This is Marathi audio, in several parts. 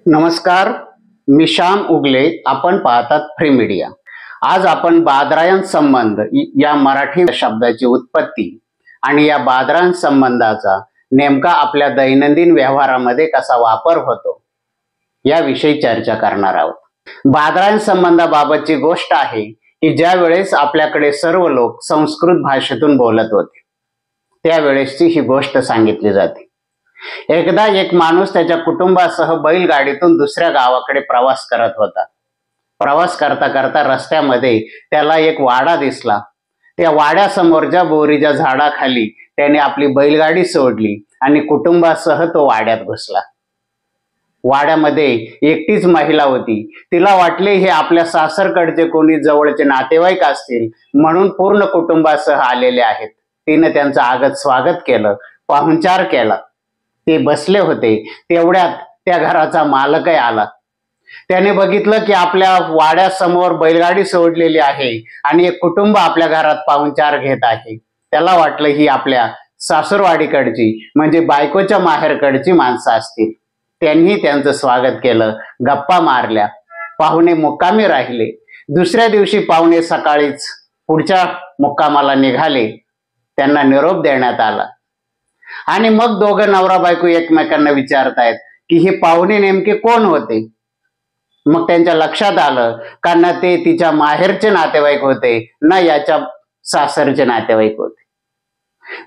नमस्कार, मी श्याम उगले. आपण पाहतात फ्री मीडिया. आज आपण बादरायण संबंध या मराठी शब्दाची उत्पत्ती आणि या बादरायण संबंधाचा नेमका आपल्या दैनंदिन व्यवहारामध्ये कसा वापर होतो याविषयी चर्चा करणार आहोत. बादरायण संबंधाबाबतची गोष्ट आहे की ज्या वेळेस आपल्याकडे सर्व लोक संस्कृत भाषेतून बोलत होते त्यावेळेसची ही गोष्ट सांगितली जाते. एकदा एक माणूस त्याच्या कुटुंबासह बैलगाडीतून दुसऱ्या गावाकडे प्रवास करत होता. प्रवास करता करता रस्त्यामध्ये त्याला एक वाडा दिसला. त्या वाड्यासमोरच्या बोरीच्या झाडाखाली त्याने आपली बैलगाडी सोडली आणि कुटुंबासह तो वाड्यात घुसला. वाड्यामध्ये एकटीच महिला होती. तिला वाटले हे आपल्या सासरकडचे कोणी जवळचे नातेवाईक असतील म्हणून पूर्ण कुटुंबासह आलेले आहेत. तिने त्यांचं आगत स्वागत केलं, पाहुणचार केला. ते बसले होते तेवढ्यात त्या घराचा मालकही आला. त्याने बघितलं की आपल्या वाड्यासमोर बैलगाडी सोडलेली आहे आणि एक कुटुंब आपल्या घरात पाहुणचार घेत आहे. त्याला वाटलं ही आपल्या सासूरवाडीकडची म्हणजे बायकोच्या माहेरकडची माणसं असतील. त्यांनी त्यांचं स्वागत केलं, गप्पा मारल्या. पाहुणे मुक्कामी राहिले. दुसऱ्या दिवशी पाहुणे सकाळीच पुढच्या मुक्कामाला निघाले. त्यांना निरोप देण्यात आला आणि मग दोघं नवरा बायको एकमेकांना विचारतायत की हे पाहुणे नेमके कोण होते. मग त्यांच्या लक्षात आलं का ना ते तिच्या माहेरचे नातेवाईक होते ना याच्या सासरचे नातेवाईक होते.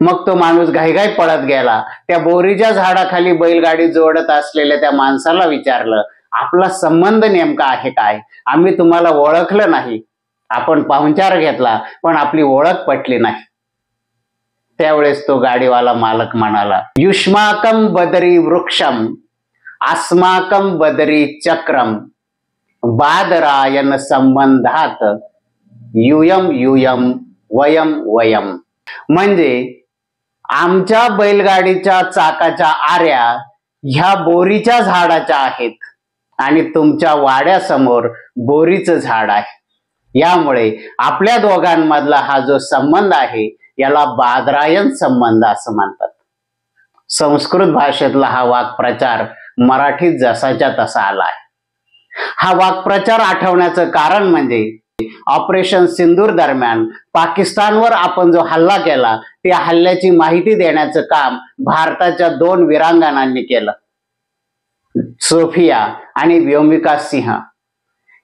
मग तो माणूस घाईघाई पळत गेला. त्या बोरीच्या झाडाखाली बैलगाडी जोडत असलेल्या त्या माणसाला विचारलं, आपला संबंध नेमका आहे काय? आम्ही तुम्हाला ओळखलं नाही. आपण पाहुणचार घेतला पण आपली ओळख पटली नाही. त्यावेळेस तो गाडीवाला मालक म्हणाला, युष्माकम बदरी वृक्षम अस्माकम बदरी चक्रम बादरायण संबंधात युयम युयम वयम वयम. म्हणजे आमच्या बैलगाडीच्या चाकाच्या आऱ्या ह्या बोरीच्या झाडाच्या आहेत आणि तुमच्या वाड्यासमोर बोरीचं झाड आहे. यामुळे आपल्या दोघांमधला हा जो संबंध आहे याला बादरायण संबंध असं म्हणतात. संस्कृत भाषेतला हा वाक्प्रचार मराठीत जसाच्या तसा आला आहे. हा वाक्प्रचार आठवण्याचं कारण म्हणजे ऑपरेशन सिंदूर दरम्यान पाकिस्तानवर आपण जो हल्ला केला त्या हल्ल्याची माहिती देण्याचं काम भारताच्या 2 वीरांगनांनी केलं. सोफिया आणि व्योमिका सिंह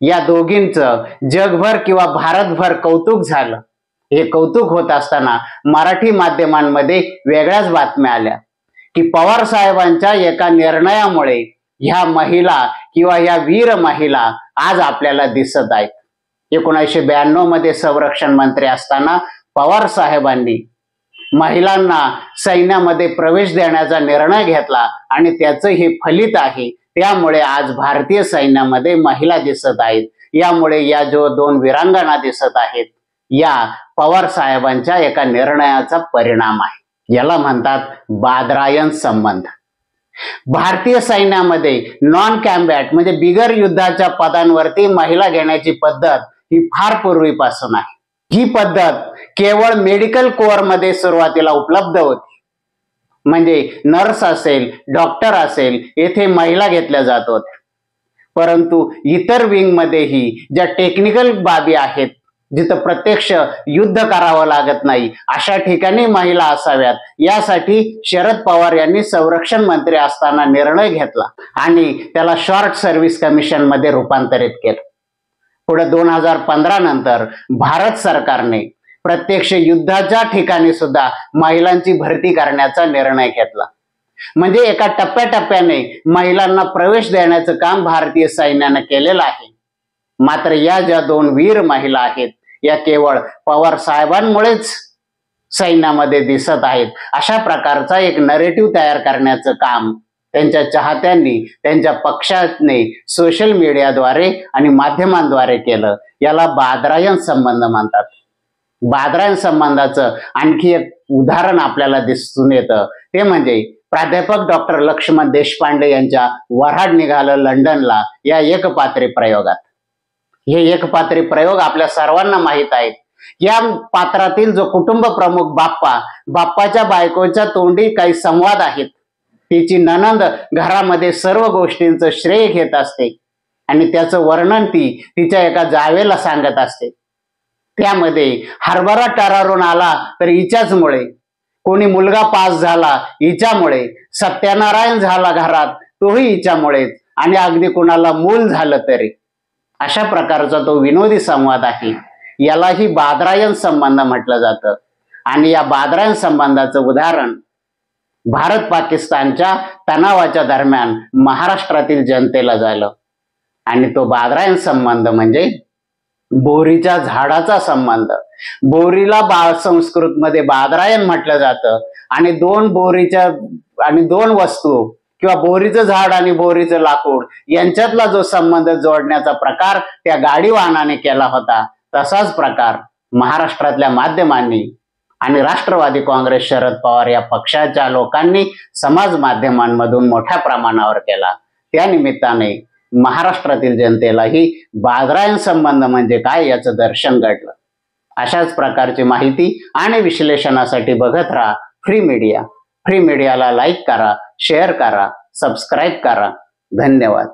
या दोघींचं जगभर किंवा भारतभर कौतुक झालं. हे कौतुक होत असताना मराठी माध्यमांमध्ये वेगळ्याच बातम्या आल्या की पवार साहेबांच्या एका निर्णयामुळे ह्या महिला किंवा ह्या वीर महिला आज आपल्याला दिसत आहेत. 1992 मध्ये संरक्षण मंत्री असताना पवार साहेबांनी महिलांना सैन्यामध्ये प्रवेश देण्याचा निर्णय घेतला आणि त्याचं हे फलित आहे. त्यामुळे आज भारतीय सैन्यामध्ये महिला दिसत आहेत. यामुळे या जो 2 वीरांगना दिसत आहेत या पवार साहेबांच्या एका निर्णयाचा परिणाम आहे. याला म्हणतात बादरायण संबंध. भारतीय सैन्यामध्ये नॉन कॅम्बॅट म्हणजे बिगर युद्धाच्या पदांवरती महिला घेण्याची पद्धत ही फार पूर्वीपासून आहे. ही पद्धत केवळ मेडिकल कोअर मध्ये सुरुवातीला उपलब्ध होती. म्हणजे नर्स असेल, डॉक्टर असेल, येथे महिला घेतल्या जात होत्या. परंतु इतर विंग मध्येही ज्या टेक्निकल बाबी आहेत जिथं प्रत्यक्ष युद्ध करावं लागत नाही अशा ठिकाणी महिला असाव्यात यासाठी शरद पवार यांनी संरक्षण मंत्री असताना निर्णय घेतला आणि त्याला शॉर्ट सर्व्हिस कमिशन मध्ये रूपांतरित केलं. पुढे 2015 नंतर भारत सरकारने प्रत्यक्ष युद्धाच्या ठिकाणी सुद्धा महिलांची भरती करण्याचा निर्णय घेतला. म्हणजे एका टप्प्याटप्प्याने महिलांना प्रवेश देण्याचं काम भारतीय सैन्याने केलेलं आहे. मात्र या ज्या 2 वीर महिला आहेत या केवळ पवार साहेबांमुळेच सैन्यामध्ये दिसत आहेत अशा प्रकारचा एक नरेटिव्ह तयार करण्याचं काम त्यांच्या चाहत्यांनी, त्यांच्या पक्षाने सोशल मीडियाद्वारे आणि माध्यमांद्वारे केलं. याला बादरायण संबंध म्हणतात. बादरायण संबंधाचं आणखी एक उदाहरण आपल्याला दिसून येतं ते म्हणजे प्राध्यापक डॉक्टर लक्ष्मण देशपांडे यांच्या वऱ्हाड निघालं लंडनला या एकपात्री प्रयोगात. हे एकपात्री प्रयोग आपल्या सर्वांना माहीत आहेत. या पात्रातील जो कुटुंब प्रमुख बाप्पाच्या बायकोच्या तोंडी काही संवाद आहेत तिची नणंद घरामध्ये सर्व गोष्टींचं श्रेय घेत असते आणि त्याचं वर्णन ती तिच्या एका जावेला सांगत असते. त्यामध्ये हरभरा टरारून आला तर हिच्याचमुळे, कोणी मुलगा पास झाला हिच्यामुळे, सत्यनारायण झाला घरात तोही हिच्यामुळेच, आणि अगदी कुणाला मूल झालं तरी. अशा प्रकारचा तो विनोदी संवाद आहे. यालाही बादरायण संबंध म्हटलं जातं. आणि या बादरायण संबंधाचं उदाहरण भारत पाकिस्तानच्या तणावाच्या दरम्यान महाराष्ट्रातील जनतेला झालं. आणि तो बादरायण संबंध म्हणजे बोरीच्या झाडाचा संबंध. बोरीला संस्कृत मध्ये बादरायण म्हटलं जातं. आणि दोन वस्तू किंवा बोरीचं झाड आणि बोरीचं लाकूड यांच्यातला जो संबंध जोडण्याचा प्रकार त्या गाडी वाहनाने केला होता, तसाच प्रकार महाराष्ट्रातल्या माध्यमांनी आणि राष्ट्रवादी काँग्रेस शरद पवार या पक्षाच्या लोकांनी समाज माध्यमांमधून मोठ्या प्रमाणावर केला. त्या निमित्ताने महाराष्ट्रातील जनतेलाही बादरायण संबंध म्हणजे काय याचं दर्शन घडलं. अशाच प्रकारची माहिती आणि विश्लेषणासाठी बघत राहा फ्री मीडिया. फ्री मीडियाला लाईक करा, शेअर करा, सबस्क्राईब करा. धन्यवाद.